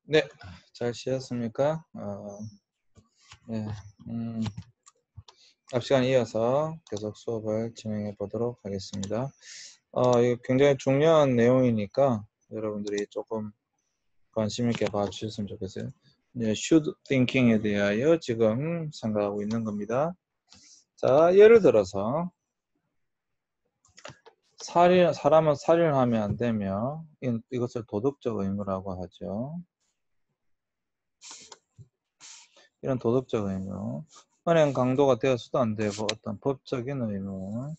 네, 잘 쉬었습니까? 네, 앞 시간에 이어서 계속 수업을 진행해 보도록 하겠습니다. 이거 굉장히 중요한 내용이니까 여러분들이 조금 관심 있게 봐주셨으면 좋겠어요. 네, should thinking에 대하여 지금 생각하고 있는 겁니다. 자, 예를 들어서 사람은 살인을 하면 안 되며 이것을 도덕적 의무라고 하죠. 이런 도덕적 의무, 은행 강도가 되어서도 안 되고 어떤 법적인 의무.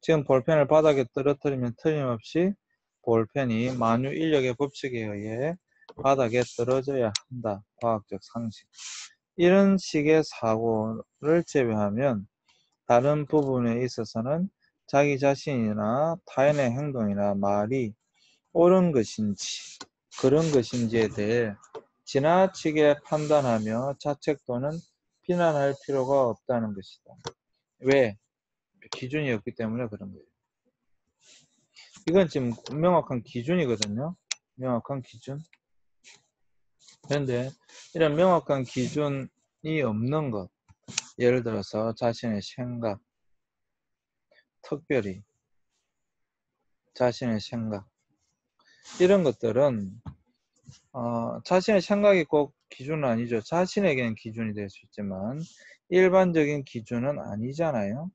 지금 볼펜을 바닥에 떨어뜨리면 틀림없이 볼펜이 만유 인력의 법칙에 의해 바닥에 떨어져야 한다. 과학적 상식. 이런 식의 사고를 제외하면 다른 부분에 있어서는 자기 자신이나 타인의 행동이나 말이 옳은 것인지 그런 것인지에 대해 지나치게 판단하며 자책 또는 비난할 필요가 없다는 것이다. 왜? 기준이 없기 때문에 그런 거예요. 이건 지금 명확한 기준이거든요. 명확한 기준. 그런데 이런 명확한 기준이 없는 것, 예를 들어서 자신의 생각, 특별히 자신의 생각, 이런 것들은 자신의 생각이 꼭 기준은 아니죠. 자신에게는 기준이 될 수 있지만 일반적인 기준은 아니잖아요.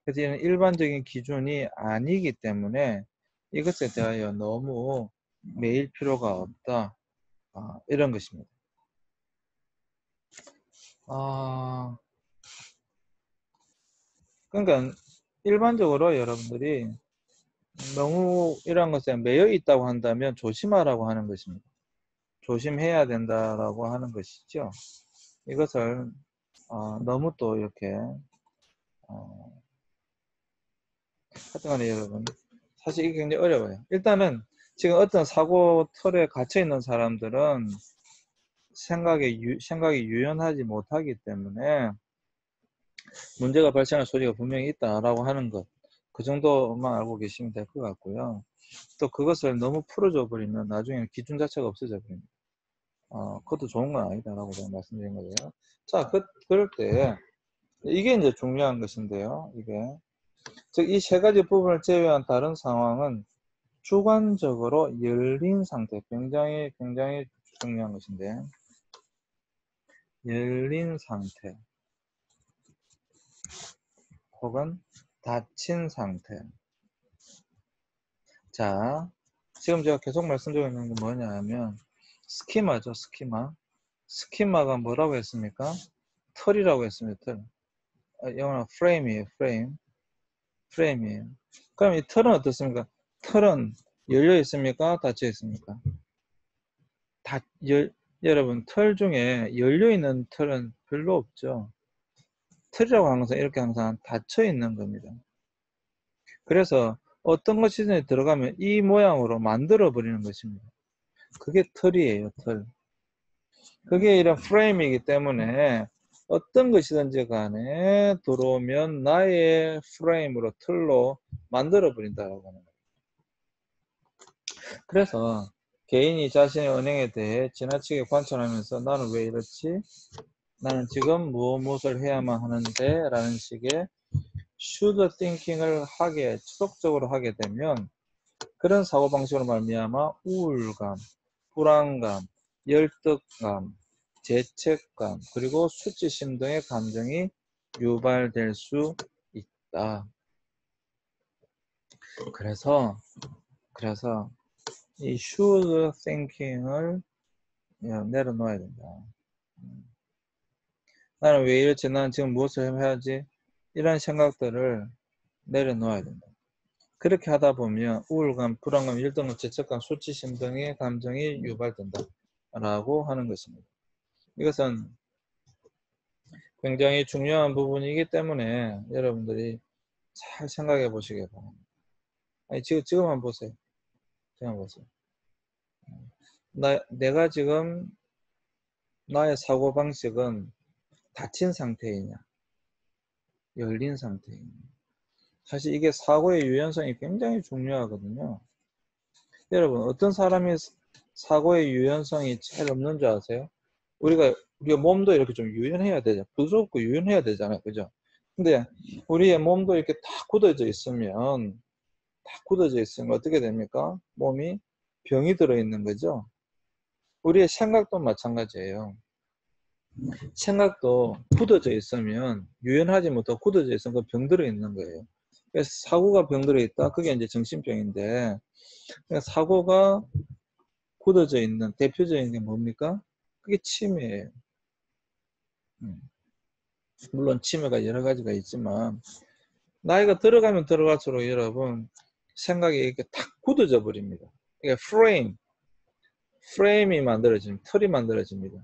그래서 이런 일반적인 기준이 아니기 때문에 이것에 대하여 너무 매일 필요가 없다. 이런 것입니다. 그러니까 일반적으로 여러분들이 너무 이런 것에 매여 있다고 한다면 조심하라고 하는 것입니다. 조심해야 된다라고 하는 것이죠. 이것을 너무 또 이렇게 하여튼간에 여러분, 사실 이게 굉장히 어려워요. 일단은 지금 어떤 사고 틀에 갇혀 있는 사람들은 생각이 유연하지 못하기 때문에 문제가 발생할 소리가 분명히 있다라고 하는 것, 그 정도만 알고 계시면 될 것 같고요. 또 그것을 너무 풀어줘 버리면 나중에 기준 자체가 없어져 버립니다. 그것도 좋은 건 아니다라고 제가 말씀드린 거예요. 자, 그럴 때 이게 이제 중요한 것인데요. 이게 즉 이 세 가지 부분을 제외한 다른 상황은 주관적으로 열린 상태, 굉장히 중요한 것인데, 열린 상태 혹은 닫힌 상태. 자, 지금 제가 계속 말씀드리고 있는 게 뭐냐 하면 스키마죠. 스키마가 뭐라고 했습니까? 틀이라고 했습니다. 틀. 영어로 프레임이에요. 프레임이에요. 그럼 이 틀은 어떻습니까? 틀은 열려 있습니까? 닫혀 있습니까? 여러분, 틀 중에 열려 있는 틀은 별로 없죠. 틀이라고 하는 것은 이렇게 항상 닫혀 있는 겁니다. 그래서 어떤 것이든지 들어가면 이 모양으로 만들어 버리는 것입니다. 그게 틀이에요. 틀. 그게 이런 프레임이기 때문에 어떤 것이든지 간에 들어오면 나의 프레임으로, 틀로 만들어 버린다라고 하는 거예요. 그래서 개인이 자신의 은행에 대해 지나치게 관찰하면서 나는 왜 이렇지? 나는 지금 무엇을 해야만 하는데? 라는 식의 should thinking을 지속적으로 하게 되면 그런 사고방식으로 말미암아 우울감, 불안감, 열등감, 죄책감, 그리고 수치심 등의 감정이 유발될 수 있다. 그래서 이 should thinking을 내려놓아야 된다. 나는 왜 이렇지? 나는 지금 무엇을 해야지? 이런 생각들을 내려놓아야 된다. 그렇게 하다 보면 우울감, 불안감, 열등감, 죄책감, 수치심 등의 감정이 유발된다 라고 하는 것입니다. 이것은 굉장히 중요한 부분이기 때문에 여러분들이 잘 생각해 보시기 바랍니다. 아니, 지금 한번 보세요. 내가 지금 나의 사고방식은 닫힌 상태이냐, 열린 상태이냐. 사실 이게 사고의 유연성이 굉장히 중요하거든요. 여러분, 어떤 사람이 사고의 유연성이 제일 없는 줄 아세요? 우리가 몸도 이렇게 좀 유연해야 되죠. 부드럽고 유연해야 되잖아요. 그죠? 근데 우리의 몸도 이렇게 다 굳어져 있으면 어떻게 됩니까? 몸이 병이 들어있는 거죠. 우리의 생각도 마찬가지예요. 생각도 굳어져 있으면 유연하지 못하고 굳어져 있으면 그 병 들어있는 거예요. 그래서 사고가 병 들어있다. 그게 이제 정신병인데 사고가 굳어져 있는 대표적인 게 뭡니까? 그게 치매예요. 물론 치매가 여러 가지가 있지만 나이가 들어가면 들어갈수록 여러분 생각이 이렇게 탁 굳어져 버립니다. 그러니까 프레임이 만들어집니다. 틀이 만들어집니다.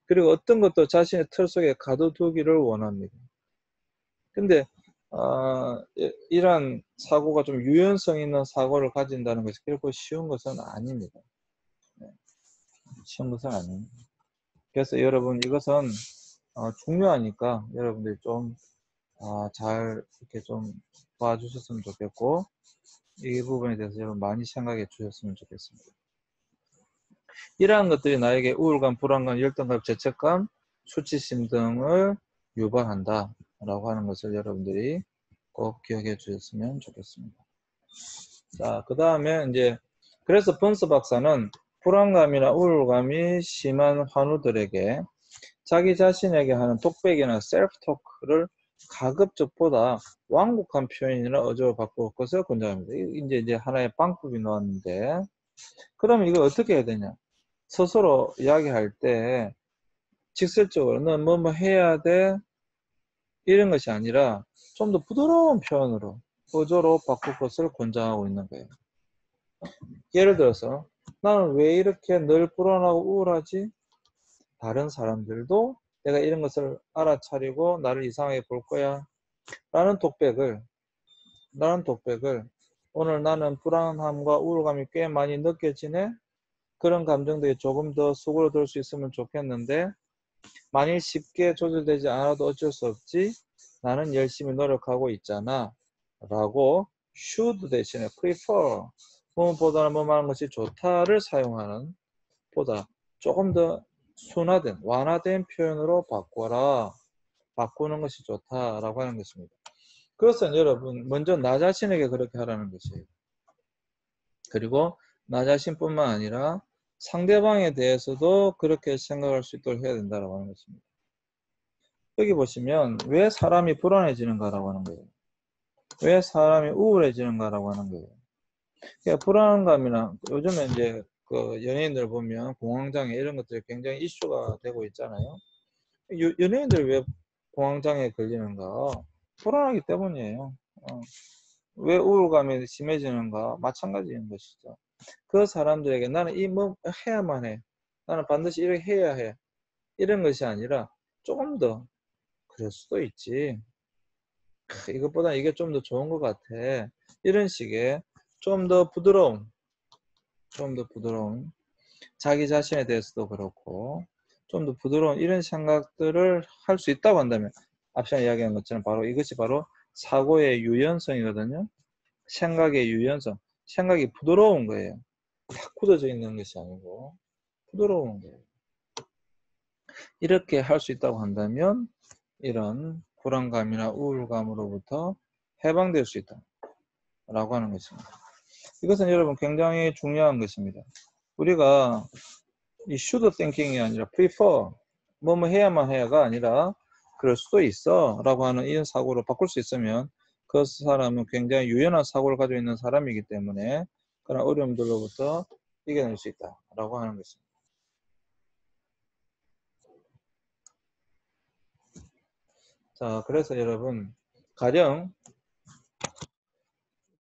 그리고 어떤 것도 자신의 틀 속에 가둬두기를 원합니다. 근데 이러한 사고가 좀 유연성 있는 사고를 가진다는 것이 결코 쉬운 것은 아닙니다. 쉬운 것은 아닙니다. 그래서 여러분 이것은 중요하니까 여러분들이 좀 잘 이렇게 좀 봐주셨으면 좋겠고 이 부분에 대해서 여러분 많이 생각해 주셨으면 좋겠습니다. 이러한 것들이 나에게 우울감, 불안감, 열등감, 죄책감, 수치심 등을 유발한다 라고 하는 것을 여러분들이 꼭 기억해 주셨으면 좋겠습니다. 자, 그 다음에 이제 그래서 번스 박사는 불안감이나 우울감이 심한 환우들에게 자기 자신에게 하는 톡백이나 셀프 토크를 가급적보다 완곡한 표현이나 어조로 바꾸어 것을 권장합니다. 이제 하나의 방법이 나왔는데, 그러면 이거 어떻게 해야 되냐? 스스로 이야기할 때 직설적으로 넌 뭐 해야 돼? 이런 것이 아니라 좀 더 부드러운 표현으로 어조로 바꿀 것을 권장하고 있는 거예요. 예를 들어서 나는 왜 이렇게 늘 불안하고 우울하지? 다른 사람들도 내가 이런 것을 알아차리고 나를 이상하게 볼 거야 라는 독백을 오늘 나는 불안함과 우울감이 꽤 많이 느껴지네. 그런 감정들이 조금 더 수그러들 수 있으면 좋겠는데 만일 쉽게 조절되지 않아도 어쩔 수 없지. 나는 열심히 노력하고 있잖아 라고 should 대신에 prefer 뭐보다는 뭐 하는 것이 좋다를 사용하는 보다 조금 더 순화된 완화된 표현으로 바꾸는 것이 좋다라고 하는 것입니다. 그것은 여러분 먼저 나 자신에게 그렇게 하라는 것이에요. 그리고 나 자신뿐만 아니라 상대방에 대해서도 그렇게 생각할 수 있도록 해야 된다고 하는 것입니다. 여기 보시면 왜 사람이 불안해지는가라고 하는 거예요. 왜 사람이 우울해지는가라고 하는 거예요. 그러니까 불안감이나 요즘에 이제 그 연예인들 보면 공황장애 이런 것들이 굉장히 이슈가 되고 있잖아요. 연예인들 왜 공황장애에 걸리는가? 불안하기 때문이에요. 왜 우울감이 심해지는가? 마찬가지인 것이죠. 그 사람들에게 나는 이 뭐 해야만 해. 나는 반드시 이렇게 해야 해. 이런 것이 아니라 조금 더 그럴 수도 있지. 이것보다 이게 좀 더 좋은 것 같아. 이런 식의 좀 더 부드러운 자기 자신에 대해서도 그렇고 좀 더 부드러운 이런 생각들을 할 수 있다고 한다면 앞서 이야기한 것처럼 바로 이것이 바로 사고의 유연성이거든요. 생각의 유연성. 생각이 부드러운 거예요. 탁 굳어져 있는 것이 아니고 부드러운 거예요. 이렇게 할 수 있다고 한다면 이런 불안감이나 우울감으로부터 해방될 수 있다 라고 하는 것입니다. 이것은 여러분 굉장히 중요한 것입니다. 우리가 이 should thinking이 아니라 prefer 뭐뭐 해야만 해야가 아니라 그럴 수도 있어 라고 하는 이런 사고로 바꿀 수 있으면 그 사람은 굉장히 유연한 사고를 가지고 있는 사람이기 때문에 그런 어려움들로부터 이겨낼 수 있다 라고 하는 것입니다. 자, 그래서 여러분 가령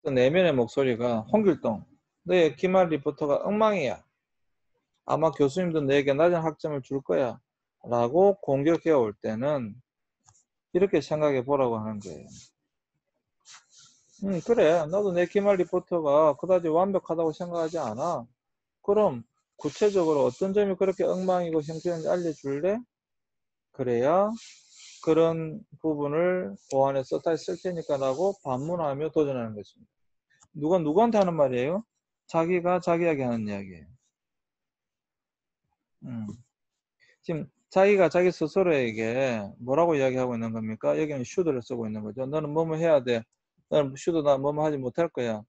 내면의 목소리가 홍길동 너의 기말 리포터가 엉망이야. 아마 교수님도 너에게 낮은 학점을 줄 거야 라고 공격해 올 때는 이렇게 생각해 보라고 하는 거예요. 그래. 나도 내 기말 리포터가 그다지 완벽하다고 생각하지 않아. 그럼 구체적으로 어떤 점이 그렇게 엉망이고 형편인지 알려줄래? 그래야 그런 부분을 보완해서 다시 쓸 테니까 라고 반문하며 도전하는 것입니다. 누가 누구한테 하는 말이에요? 자기가 자기에게 하는 이야기예요. 지금 자기가 자기 스스로에게 뭐라고 이야기하고 있는 겁니까? 여기는 should를 쓰고 있는 거죠. 너는 뭐뭐 해야 돼. 너는 should 나 뭐뭐 하지 못할 거야.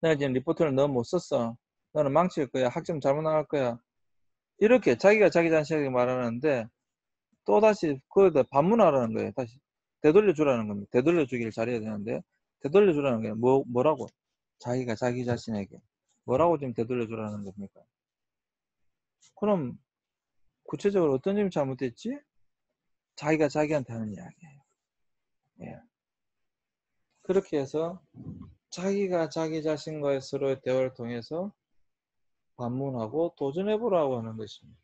너는 지금 리포트를 너무 못 썼어. 너는 망칠 거야. 학점 잘못 나갈 거야. 이렇게 자기가 자기 자신에게 말하는데 또다시 그거에 반문하라는 거예요. 다시 되돌려주라는 겁니다. 되돌려주기를 잘해야 되는데 되돌려주라는 게 뭐라고? 자기가 자기 자신에게 뭐라고 지금 되돌려주라는 겁니까? 그럼 구체적으로 어떤 점이 잘못됐지? 자기가 자기한테 하는 이야기예요. 예. 그렇게 해서 자기가 자기 자신과의 서로의 대화를 통해서 반문하고 도전해보라고 하는 것입니다.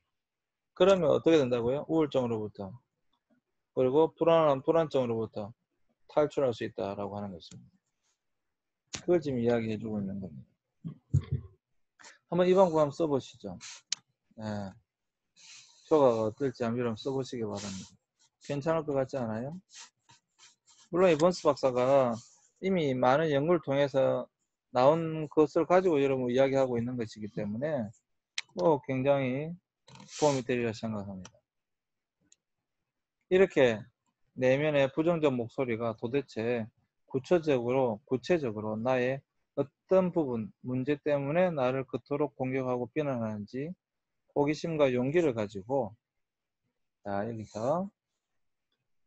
그러면 어떻게 된다고요? 우울증으로부터 그리고 불안증으로부터 탈출할 수 있다라고 하는 것입니다. 그걸 지금 이야기해주고 있는 겁니다. 한번 이 방법 한번 써보시죠. 예. 효과가 어떨지 한번 써보시기 바랍니다. 괜찮을 것 같지 않아요? 물론 이 번스 박사가 이미 많은 연구를 통해서 나온 것을 가지고 여러분 이야기하고 있는 것이기 때문에 굉장히 도움이 되리라 생각합니다. 이렇게 내면의 부정적 목소리가 도대체 구체적으로 나의 어떤 부분, 문제 때문에 나를 그토록 공격하고 비난하는지 호기심과 용기를 가지고, 자, 여기서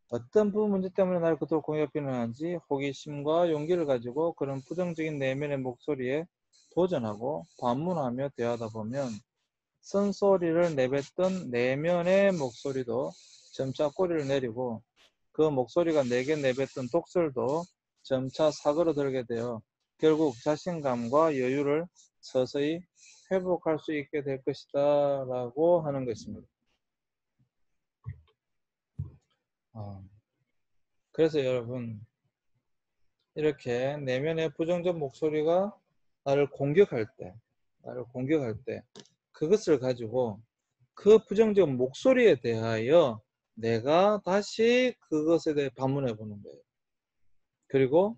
어떤 부분 문제 때문에 나를 그토록 공격하고 비난하는지 호기심과 용기를 가지고 그런 부정적인 내면의 목소리에 도전하고 반문하며 대하다 보면 쓴소리를 내뱉던 내면의 목소리도 점차 꼬리를 내리고 그 목소리가 내게 내뱉던 독설도 점차 사그러들게 되어 결국 자신감과 여유를 서서히 회복할 수 있게 될 것이다 라고 하는 것입니다. 그래서 여러분 이렇게 내면의 부정적 목소리가 나를 공격할 때 그것을 가지고 그 부정적 목소리에 대하여 내가 다시 그것에 대해 반문해 보는 거예요. 그리고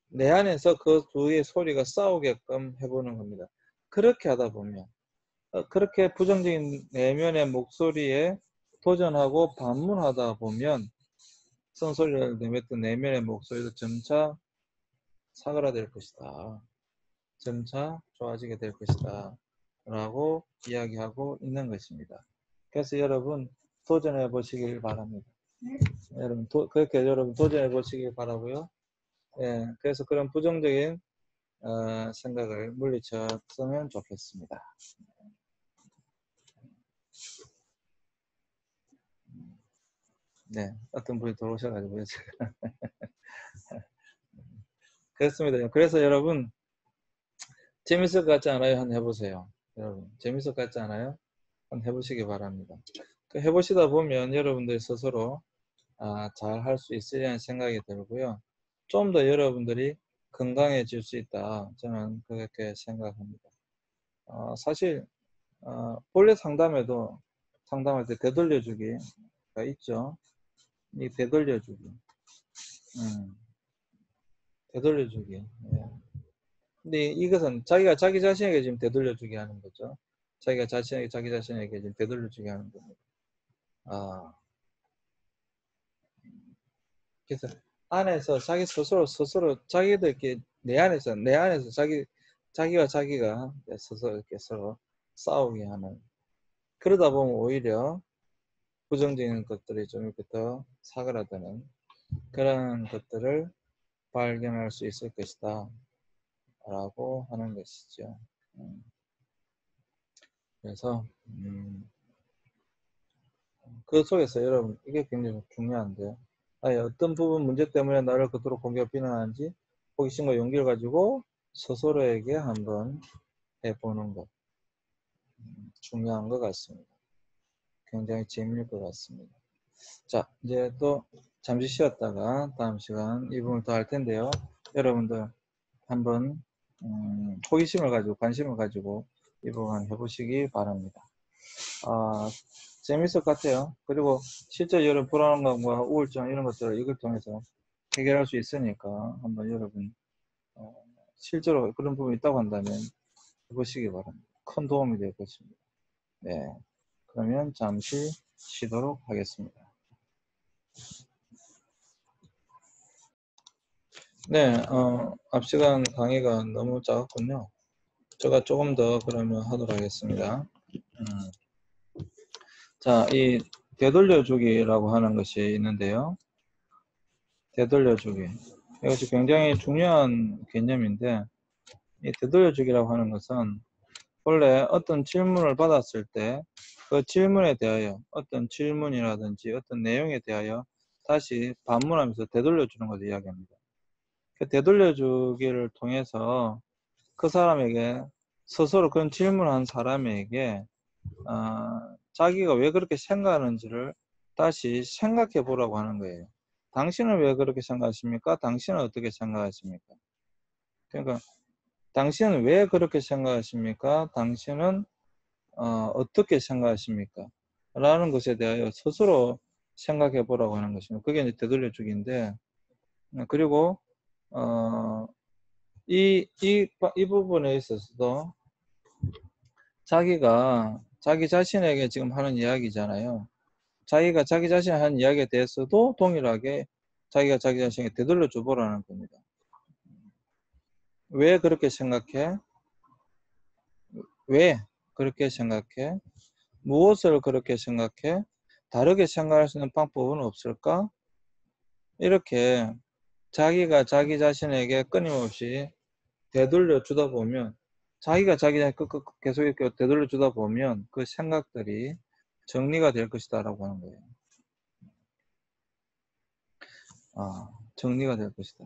내 안에서 그 두의 소리가 싸우게끔 해보는 겁니다. 그렇게 하다 보면 그렇게 부정적인 내면의 목소리에 도전하고 반문하다 보면 쓴소리를 내뱉던 내면의 목소리도 점차 사그라들 것이다. 점차 좋아지게 될 것이다. 라고 이야기하고 있는 것입니다. 그래서 여러분 도전해 보시길 바랍니다. 여러분 그렇게 여러분 도전해 보시길 바라고요. 예, 그래서 그런 부정적인 생각을 물리쳤으면 좋겠습니다. 네, 어떤 분이 들어오셔가지고요. 그렇습니다. 그래서 여러분 재밌을 것 같지 않아요? 한번 해보세요. 여러분 재밌을 것 같지 않아요? 한번 해보시기 바랍니다. 해보시다 보면 여러분들 스스로 잘 할 수 있으리라는 생각이 들고요. 좀 더 여러분들이 건강해질 수 있다. 저는 그렇게 생각합니다. 사실 본래 상담할 때 되돌려주기가 있죠. 이 되돌려주기. 되돌려주기. 예. 근데 이것은 자기가 자기 자신에게 지금 되돌려주기 하는 거죠. 자기 자신에게 지금 되돌려주기 하는 겁니다. 그래서 안에서 자기 스스로 자기들끼리 내 안에서 자기와 자기가 스스로 이렇게 서로 싸우게 하는, 그러다 보면 오히려 부정적인 것들이 좀 이렇게 더 사그라드는 그런 것들을 발견할 수 있을 것이다 라고 하는 것이죠. 그래서 그 속에서 여러분 이게 굉장히 중요한데요. 어떤 부분 문제 때문에 나를 그토록 공격 비난하는지 호기심과 용기를 가지고 스스로에게 한번 해보는 것 중요한 것 같습니다. 굉장히 재미있을 것 같습니다. 자, 이제 또 잠시 쉬었다가 다음 시간 이 부분을 더 할 텐데요. 여러분들 한번 호기심을 가지고 관심을 가지고 이 부분 해보시기 바랍니다. 재밌을 것 같아요. 그리고 실제 여러분 불안감과 우울증 이런 것들을 이걸 통해서 해결할 수 있으니까 한번 여러분 실제로 그런 부분이 있다고 한다면 해보시기 바랍니다. 큰 도움이 될 것입니다. 네. 그러면 잠시 쉬도록 하겠습니다. 네, 앞 시간 강의가 너무 작았군요. 제가 조금 더 그러면 하도록 하겠습니다. 자, 이 되돌려주기라고 하는 것이 있는데요. 되돌려주기. 이것이 굉장히 중요한 개념인데, 이 되돌려주기라고 하는 것은 원래 어떤 질문을 받았을 때 그 질문에 대하여 어떤 질문이라든지 어떤 내용에 대하여 다시 반문하면서 되돌려주는 것을 이야기합니다. 그 되돌려주기를 통해서 그 사람에게 스스로 그런 질문한 사람에게 자기가 왜 그렇게 생각하는지를 다시 생각해 보라고 하는 거예요. 당신은 왜 그렇게 생각하십니까? 당신은 어떻게 생각하십니까? 그러니까 당신은 왜 그렇게 생각하십니까? 당신은 어떻게 생각하십니까? 라는 것에 대하여 스스로 생각해 보라고 하는 것입니다. 그게 이제 되돌려주기인데, 그리고 이 부분에 있어서도 자기가 자기 자신에게 지금 하는 이야기잖아요. 자기가 자기 자신이 하는 이야기에 대해서도 동일하게 자기가 자기 자신에게 되돌려 줘보라는 겁니다. 왜 그렇게 생각해? 왜 그렇게 생각해? 무엇을 그렇게 생각해? 다르게 생각할 수 있는 방법은 없을까? 이렇게 자기가 자기 자신에게 끊임없이 되돌려 주다 보면 자기가 자기 자신 계속 이렇게 되돌려 주다 보면 그 생각들이 정리가 될 것이다 라고 하는 거예요. 정리가 될 것이다.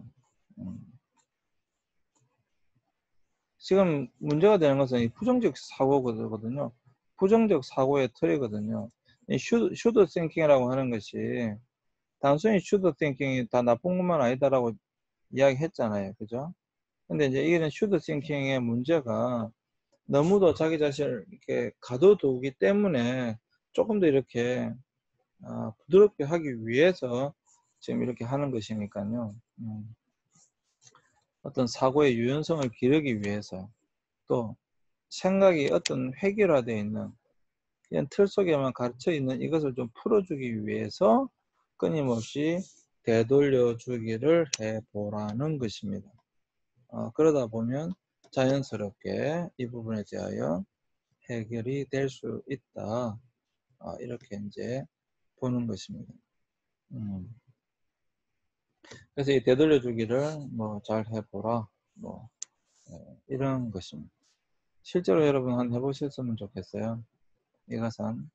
지금 문제가 되는 것은 이 부정적 사고거든요. 부정적 사고의 틀이거든요. 이 슈드 띵킹이라고 하는 것이 단순히 슈드 띵킹이 다 나쁜 것만 아니다라고 이야기했잖아요. 그죠? 근데 이제 이런 슈드 띵킹의 문제가 너무도 자기 자신을 이렇게 가둬두기 때문에 조금 더 이렇게 부드럽게 하기 위해서 지금 이렇게 하는 것이니까요. 어떤 사고의 유연성을 기르기 위해서 또 생각이 어떤 획일화되어 있는 그냥 틀 속에만 갇혀 있는 이것을 좀 풀어주기 위해서 끊임없이 되돌려 주기를 해보라는 것입니다. 그러다 보면 자연스럽게 이 부분에 대하여 해결이 될 수 있다. 이렇게 이제 보는 것입니다. 그래서 이 되돌려 주기를 뭐 잘 해보라. 뭐 이런 것입니다. 실제로 여러분 한번 해보셨으면 좋겠어요. 이것은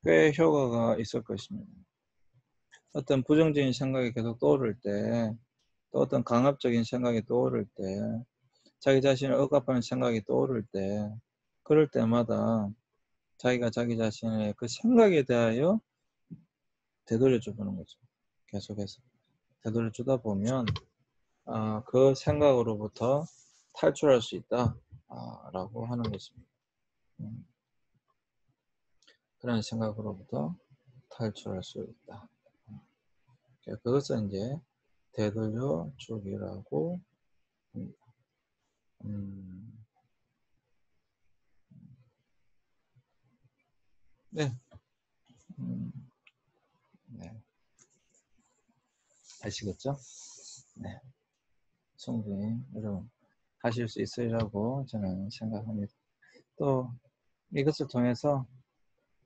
꽤 효과가 있을 것입니다. 어떤 부정적인 생각이 계속 떠오를 때, 또 어떤 강압적인 생각이 떠오를 때, 자기 자신을 억압하는 생각이 떠오를 때, 그럴 때마다 자기가 자기 자신의 그 생각에 대하여 되돌려 주는 거죠. 계속해서 되돌려 주다 보면 그 생각으로부터 탈출할 수 있다 라고 하는 것입니다. 그런 생각으로부터 탈출할 수 있다. 그것은 이제 되돌려 주기라고 합니다. 네. 네. 아시겠죠? 네. 충분히 여러분 하실 수 있으리라고 저는 생각합니다. 또 이것을 통해서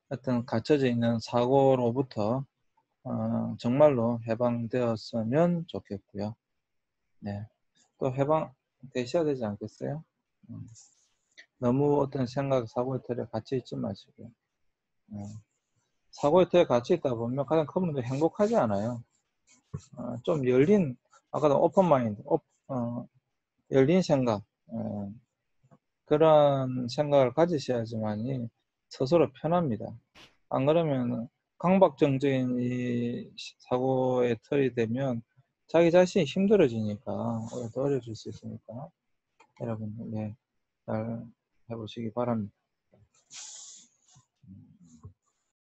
어떤 갇혀져 있는 사고로부터 정말로 해방되었으면 좋겠고요. 네. 또 해방되셔야 되지 않겠어요? 너무 어떤 생각, 사고의 틀에 갇혀 있지 마시고요. 사고의 틀에 갇혀 있다 보면 가장 큰 문제는 행복하지 않아요. 좀 열린, 아까도 오픈 마인드, 열린 생각, 그런 생각을 가지셔야지만이 스스로 편합니다. 안 그러면 강박증적인 이 사고의 틀이 되면 자기 자신이 힘들어지니까 오히려 더 어려질 수 있으니까 여러분 잘 해보시기 바랍니다.